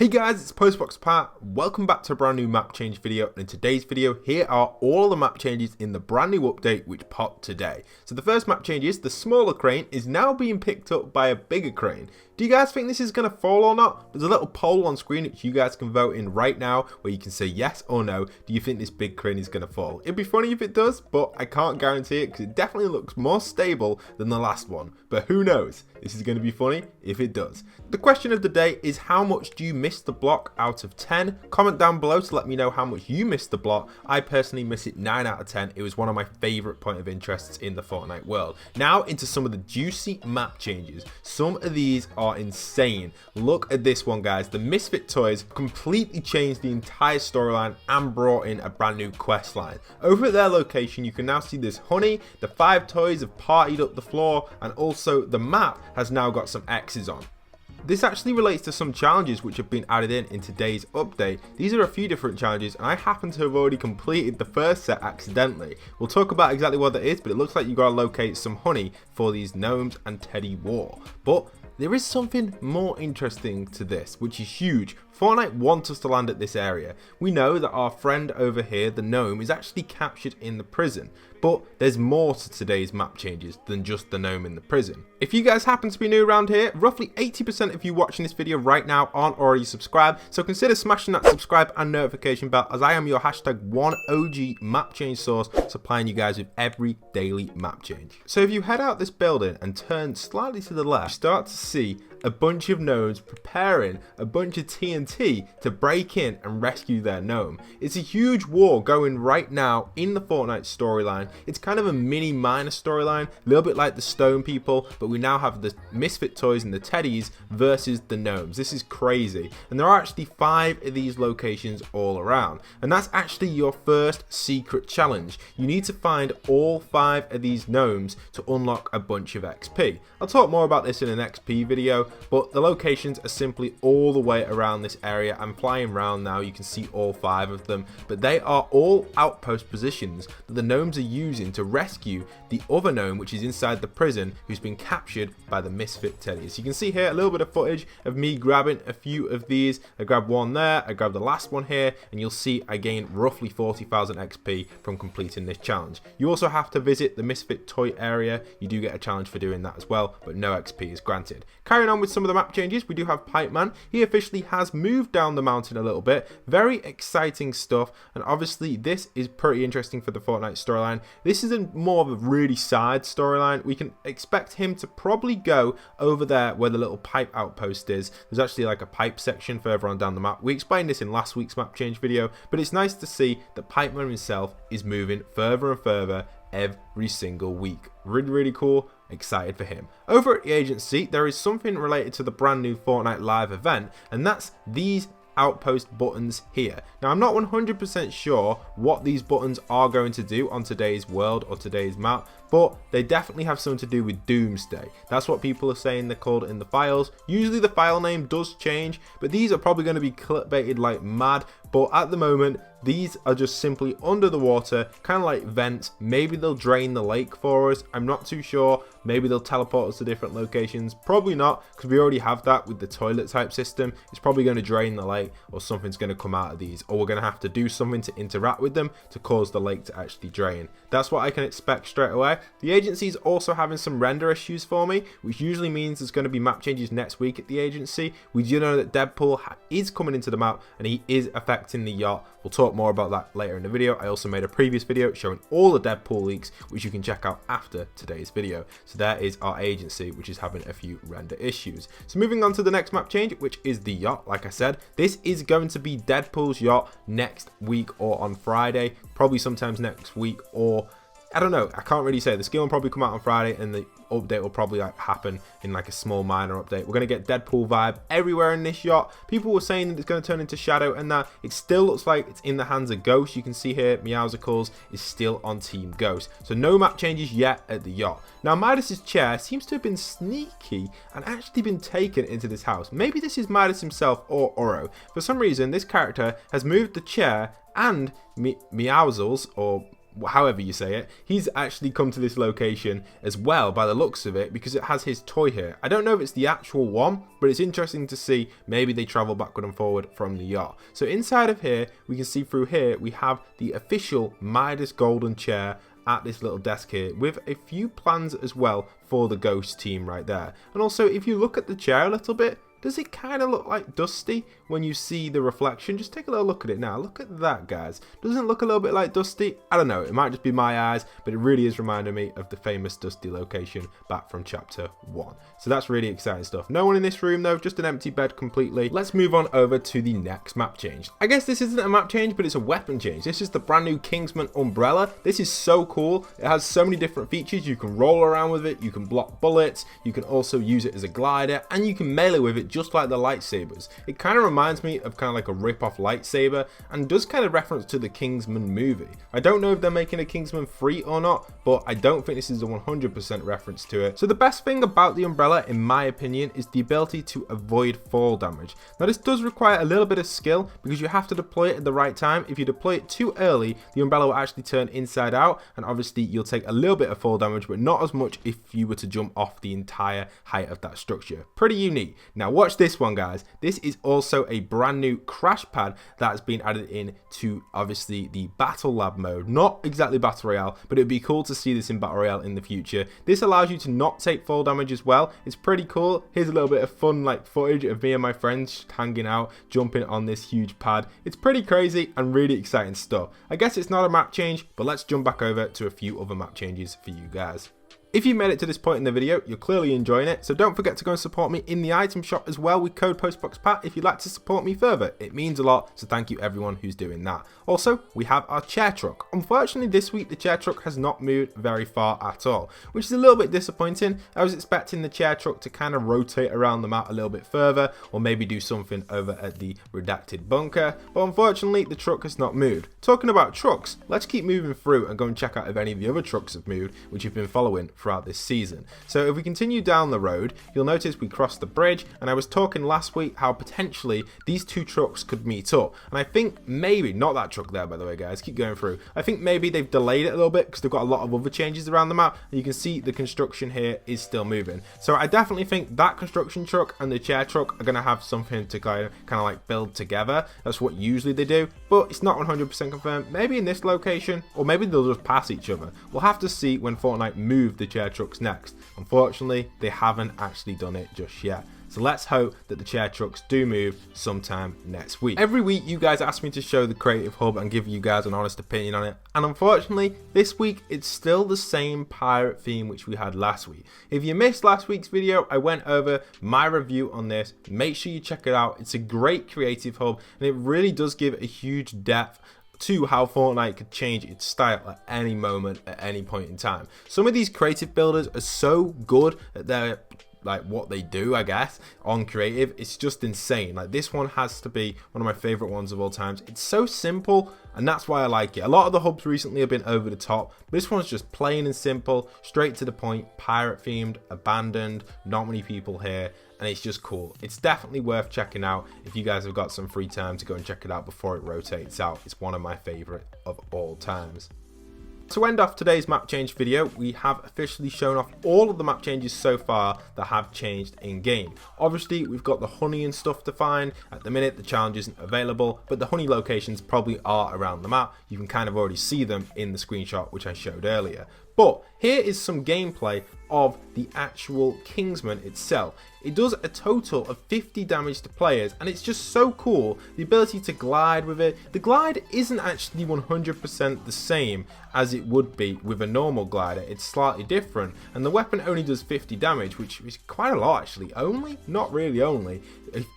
Hey guys, it's Postboxpat. Welcome back to a brand new map change video, and in today's video, here are all the map changes in the brand new update which popped today. So the first map change is the smaller crane is now being picked up by a bigger crane. Do you guys think this is going to fall or not? There's a little poll on screen which you guys can vote in right now where you can say yes or no. Do you think this big crane is going to fall? It'd be funny if it does, but I can't guarantee it because it definitely looks more stable than the last one. But who knows? This is going to be funny if it does. The question of the day is, how much do you miss the block out of 10? Comment down below to let me know how much you missed the block. I personally miss it 9 out of 10. It was one of my favourite point of interests in the Fortnite world. Now into some of the juicy map changes. Some of these are insane. Look at this one, guys. The Misfit Toys completely changed the entire storyline and brought in a brand new quest line. Over at their location, you can now see this honey. The 5 toys have partied up the floor, and also the map has now got some X's on. This actually relates to some challenges which have been added in today's update. These are a few different challenges, and I happen to have already completed the first set accidentally. We'll talk about exactly what that is, but it looks like you gotta locate some honey for these gnomes and Teddy War. But there is something more interesting to this, which is huge. Fortnite wants us to land at this area. We know that our friend over here, the gnome, is actually captured in the prison. But there's more to today's map changes than just the gnome in the prison. If you guys happen to be new around here, roughly 80% of you watching this video right now aren't already subscribed, so consider smashing that subscribe and notification bell, as I am your #1OG map change source, supplying you guys with every daily map change. So if you head out this building and turn slightly to the left, you start to see a bunch of gnomes preparing a bunch of TNT to break in and rescue their gnome. It's a huge war going right now in the Fortnite storyline. It's kind of a mini minor storyline, a little bit like the stone people, but we now have the Misfit Toys and the Teddies versus the gnomes. This is crazy, and there are actually 5 of these locations all around, and that's actually your first secret challenge. You need to find all 5 of these gnomes to unlock a bunch of XP. I'll talk more about this in an XP video, but the locations are simply all the way around this area. I'm flying around now, you can see all 5 of them, but they are all outpost positions that the gnomes are using to rescue the other gnome which is inside the prison, who's been captured by the Misfit Teddies. You can see here a little bit of footage of me grabbing a few of these. I grabbed one there, I grabbed the last one here, and you'll see I gained roughly 40,000 XP from completing this challenge. You also have to visit the Misfit toy area. You do get a challenge for doing that as well, but no XP is granted. Carrying on with some of the map changes, we do have Pipeman. He officially has moved down the mountain a little bit. Very exciting stuff, and obviously this is pretty interesting for the Fortnite storyline. This is more of a really side storyline. We can expect him to probably go over there where the little pipe outpost is. There's actually like a pipe section further on down the map. We explained this in last week's map change video, but it's nice to see that Pipeman himself is moving further and further every single week. Really cool. Excited for him. Over at the agency, there is something related to the brand new Fortnite live event, and that's these outpost buttons here. Now I'm not 100% sure what these buttons are going to do on today's world or today's map, but they definitely have something to do with doomsday. That's what people are saying they're called in the files. Usually the file name does change, but these are probably going to be clickbaited like mad. But at the moment, these are just simply under the water, kind of like vents. Maybe they'll drain the lake for us. I'm not too sure. Maybe they'll teleport us to different locations. Probably not, because we already have that with the toilet type system. It's probably going to drain the lake, or something's going to come out of these, or we're going to have to do something to interact with them to cause the lake to actually drain. That's what I can expect straight away. The agency is also having some render issues for me, which usually means there's going to be map changes next week at the agency. We do know that Deadpool is coming into the map, and he is affecting the yacht. We'll talk more about that later in the video. I also made a previous video showing all the Deadpool leaks, which you can check out after today's video. So there is our agency, which is having a few render issues. So moving on to the next map change, which is the yacht. Like I said, this is going to be Deadpool's yacht next week or on Friday, probably sometimes next week, or I don't know, I can't really say. The skin will probably come out on Friday, and the update will probably happen in like a small minor update. We're going to get Deadpool vibe everywhere in this yacht. People were saying that it's going to turn into Shadow, and that it still looks like it's in the hands of Ghost. You can see here Meowsicles is still on Team Ghost, so no map changes yet at the yacht. Now Midas's chair seems to have been sneaky and actually been taken into this house. Maybe this is Midas himself or Oro. For some reason this character has moved the chair and Meowscles, or however you say it, he's actually come to this location as well by the looks of it, because it has his toy here. I don't know if it's the actual one, but it's interesting to see maybe they travel backward and forward from the yacht. So inside of here, we can see through here, we have the official Midas golden chair at this little desk here, with a few plans as well for the ghost team right there. And also, if you look at the chair a little bit, does it kind of look like Dusty when you see the reflection? Just take a little look at it now. Look at that, guys. Doesn't it look a little bit like Dusty? I don't know. It might just be my eyes, but it really is reminding me of the famous Dusty location back from chapter 1. So that's really exciting stuff. No one in this room, though. Just an empty bed completely. Let's move on over to the next map change. I guess this isn't a map change, but it's a weapon change. This is the brand new Kingsman umbrella. This is so cool. It has so many different features. You can roll around with it. You can block bullets. You can also use it as a glider, and you can melee with it just like the lightsabers. It kind of reminds me of kind of like a rip-off lightsaber, and does kind of reference to the Kingsman movie. I don't know if they're making a Kingsman 3 or not, but I don't think this is a 100% reference to it. So the best thing about the umbrella, in my opinion, is the ability to avoid fall damage. Now this does require a little bit of skill, because you have to deploy it at the right time. If you deploy it too early, the umbrella will actually turn inside out, and obviously you'll take a little bit of fall damage, but not as much if you were to jump off the entire height of that structure. Pretty unique. Now watch this one, guys. This is also a brand new crash pad that has been added in to obviously the battle lab mode. Not exactly battle royale, but it'd be cool to see this in battle royale in the future. This allows you to not take fall damage as well. It's pretty cool. Here's a little bit of fun like footage of me and my friends hanging out, jumping on this huge pad. It's pretty crazy and really exciting stuff. I guess it's not a map change, but let's jump back over to a few other map changes for you guys. If you made it to this point in the video, you're clearly enjoying it, so don't forget to go and support me in the item shop as well with code Postboxpat if you'd like to support me further. It means a lot, so thank you everyone who's doing that. Also, we have our chair truck. Unfortunately, this week the chair truck has not moved very far at all, which is a little bit disappointing. I was expecting the chair truck to kind of rotate around the map a little bit further, or maybe do something over at the redacted bunker, but unfortunately the truck has not moved. Talking about trucks, let's keep moving through and go and check out if any of the other trucks have moved, which you've been following throughout this season. So if we continue down the road, you'll notice we crossed the bridge, and I was talking last week how potentially these two trucks could meet up, and I think maybe, not that truck there by the way guys, keep going through, I think maybe they've delayed it a little bit because they've got a lot of other changes around the map, and you can see the construction here is still moving. So I definitely think that construction truck and the chair truck are going to have something to kind of like build together. That's what usually they do, but it's not 100% confirmed. Maybe in this location, or maybe they'll just pass each other. We'll have to see when Fortnite move the chair trucks next. Unfortunately, they haven't actually done it just yet. So let's hope that the chair trucks do move sometime next week. Every week you guys ask me to show the creative hub and give you guys an honest opinion on it, and unfortunately this week it's still the same pirate theme which we had last week. If you missed last week's video, I went over my review on this. Make sure you check it out. It's a great creative hub, and it really does give a huge depth to how Fortnite could change its style at any moment, at any point in time. Some of these creative builders are so good at their like what they do, I guess, on creative. It's just insane. Like this one has to be one of my favorite ones of all times. It's so simple, and that's why I like it. A lot of the hubs recently have been over the top. This one's just plain and simple, straight to the point, pirate themed, abandoned, not many people here, and it's just cool. It's definitely worth checking out if you guys have got some free time to go and check it out before it rotates out. It's one of my favorite of all times. To end off today's map change video, we have officially shown off all of the map changes so far that have changed in game. Obviously, we've got the honey and stuff to find. At the minute, the challenge isn't available, but the honey locations probably are around the map. You can kind of already see them in the screenshot which I showed earlier. But here is some gameplay of the actual Kingsman itself. It does a total of 50 damage to players, and it's just so cool, the ability to glide with it. The glide isn't actually 100% the same as it would be with a normal glider. It's slightly different, and the weapon only does 50 damage, which is quite a lot actually. Only? Not really only.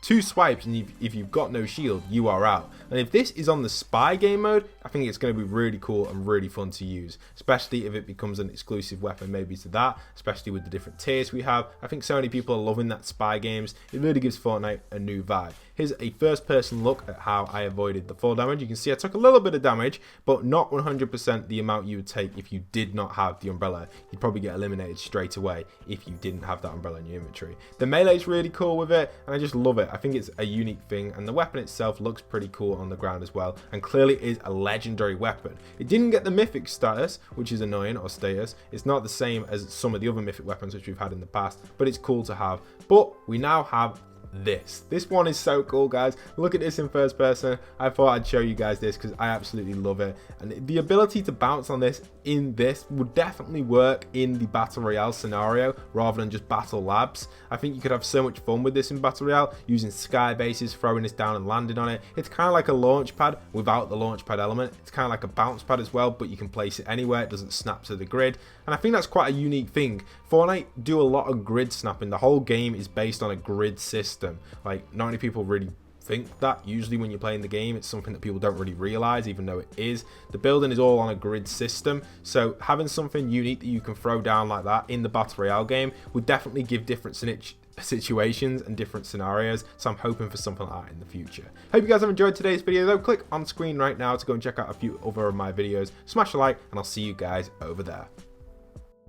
2 swipes, and if you've got no shield, you are out. And if this is on the spy game mode, I think it's going to be really cool and really fun to use, especially if it becomes an exclusive weapon maybe to that, especially with the different tiers we have. I think so many people are loving that spy games. It really gives Fortnite a new vibe. Here's a first person look at how I avoided the fall damage. You can see I took a little bit of damage, but not 100% the amount you would take if you did not have the umbrella. You'd probably get eliminated straight away if you didn't have that umbrella in your inventory. The melee is really cool with it, and I just love it. I think it's a unique thing, and the weapon itself looks pretty cool on the ground as well, and clearly is a legendary weapon. It didn't get the mythic status, which is annoying, or status. It's not the same as some of the other mythic weapons which we've had in the past, but it's cool to have. But we now have this one is so cool, guys. Look at this in first person. I thought I'd show you guys this because I absolutely love it, and the ability to bounce on this in this would definitely work in the Battle Royale scenario rather than just Battle Labs. I think you could have so much fun with this in Battle Royale, using sky bases, throwing this down and landing on it. It's kind of like a launch pad without the launch pad element. It's kind of like a bounce pad as well, but you can place it anywhere. It doesn't snap to the grid, and I think that's quite a unique thing. Fortnite do a lot of grid snapping. The whole game is based on a grid system. Like, not many people really think that. Usually when you're playing the game, it's something that people don't really realize, even though it is. The building is all on a grid system, so having something unique that you can throw down like that in the Battle Royale game would definitely give different situations and different scenarios, so I'm hoping for something like that in the future. Hope you guys have enjoyed today's video though. Click on screen right now to go and check out a few other of my videos. Smash a like, and I'll see you guys over there.